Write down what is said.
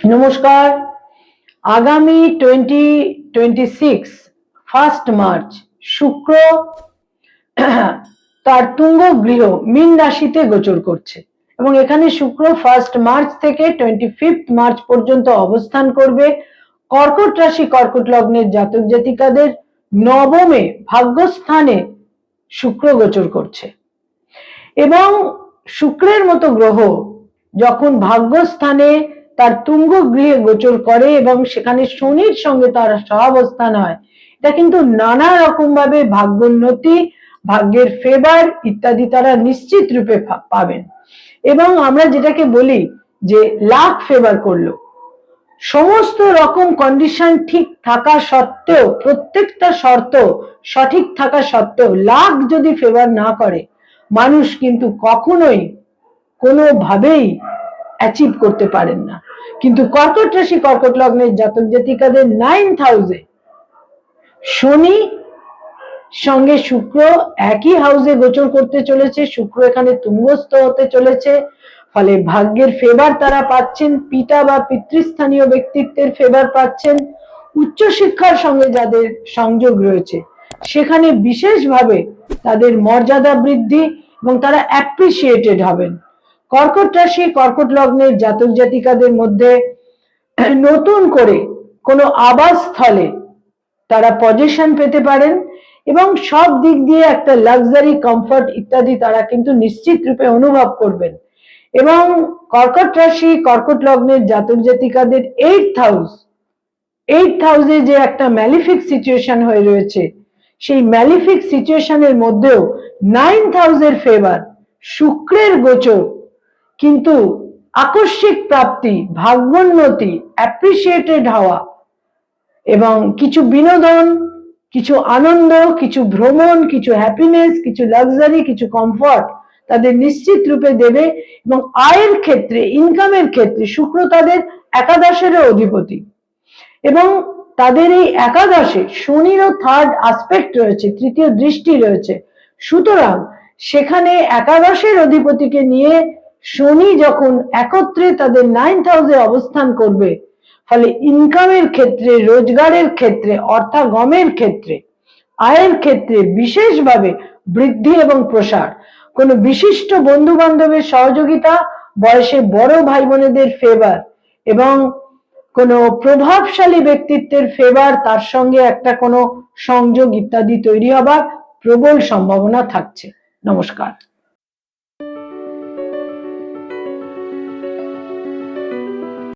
নমস্কার। আগামী 2026 1 মার্চ শুক্র তার তুঙ্গ গৃহ মীন রাশিতে গোচর করছে এবং এখানে শুক্র 1 মার্চ থেকে 25 মার্চ পর্যন্ত অবস্থান করবে। কর্কট রাশি কর্কট লগ্নের জাতক জাতিকাদের নবমে ভাগ্যস্থানে শুক্র গোচর করছে এবং শুক্রের মতো গ্রহ যখন ভাগ্যস্থানে তার তুঙ্গ গৃহে গোচর করে এবং সেখানে শনির সঙ্গে তার সহাবস্থান হয়, এটা কিন্তু নানা রকম ভাবে ভাগ্যোন্নতি, ভাগ্যের ফেভার ইত্যাদি তারা নিশ্চিত রূপে পাবেন। এবং আমরা যেটাকে বলি যে লাক ফেভার করলো, সমস্ত রকম কন্ডিশন ঠিক থাকা সত্ত্বেও, প্রত্যেকটা শর্ত সঠিক থাকা সত্ত্বেও লাক যদি ফেভার না করে, মানুষ কিন্তু কখনোই কোনোভাবেই অ্যাচিভ করতে পারেন না। কিন্তু কর্কট রাশি কর্কট লগ্নের জাতক জাতিকাদের 9th হাউসে শনি সঙ্গে শুক্র একই হাউসে গোচর করতে চলেছে। শুক্র এখানে তুঙ্গস্থ হতে চলেছে, ফলে ভাগ্যের ফেভার তারা পাচ্ছেন, পিতা বা পিতৃস্থানীয় ব্যক্তিত্বের ফেভার পাচ্ছেন। উচ্চশিক্ষার সঙ্গে যাদের সংযোগ রয়েছে সেখানে বিশেষভাবে তাদের মর্যাদা বৃদ্ধি এবং তারা অ্যাপ্রিসিয়েটেড হবেন। কর্কট রাশি কর্কট লগ্নের জাতক জাতিকাদের মধ্যে নতুন করে কোনো আবাসস্থলে তারা পজিশন পেতে পারেন এবং সব দিক দিয়ে একটা লাক্সারি, কমফর্ট ইত্যাদি তারা কিন্তু নিশ্চিত রূপে অনুভব করবেন। এবং কর্কট রাশি কর্কট লগ্নের জাতক জাতিকাদের 8th হাউসে যে একটা ম্যালিফিক সিচুয়েশন হয়ে রয়েছে, সেই ম্যালিফিক সিচুয়েশনের মধ্যেও 9th হাউসের ফেভার, শুক্রের গোচর কিন্তু আকস্মিক প্রাপ্তি, ভাগ্যোন্নতি, অ্যাপ্রিসিয়েটেড হওয়া এবং কিছু বিনোদন, কিছু আনন্দ, কিছু ভ্রমণ, কিছু হ্যাপিনেস, কিছু লাক্সারি, কিছু কমফর্ট তাদের নিশ্চিত রূপে দেবে। এবং আয়ের ক্ষেত্রে, ইনকামের ক্ষেত্রে শুক্র তাদের একাদশেরও অধিপতি এবং তাদের এই একাদশে শনিরও 3rd আসপেক্ট রয়েছে, তৃতীয় দৃষ্টি রয়েছে। সুতরাং সেখানে একাদশের অধিপতিকে নিয়ে শনি যখন একত্রে তাদের 9th হাউসে অবস্থান করবে, ফলে ইনকামের ক্ষেত্রে, রোজগারের ক্ষেত্রে, অর্থাগমের ক্ষেত্রে, আয়ের ক্ষেত্রে বিশেষভাবে বৃদ্ধি এবং প্রসার। কোনো বিশিষ্ট বন্ধু বান্ধবের সহযোগিতা, বয়সে বড় ভাই বোনেদের ফেভার এবং কোনো প্রভাবশালী ব্যক্তিত্বের ফেভার, তার সঙ্গে একটা কোনো সংযোগ ইত্যাদি তৈরি হবার প্রবল সম্ভাবনা থাকছে। নমস্কার।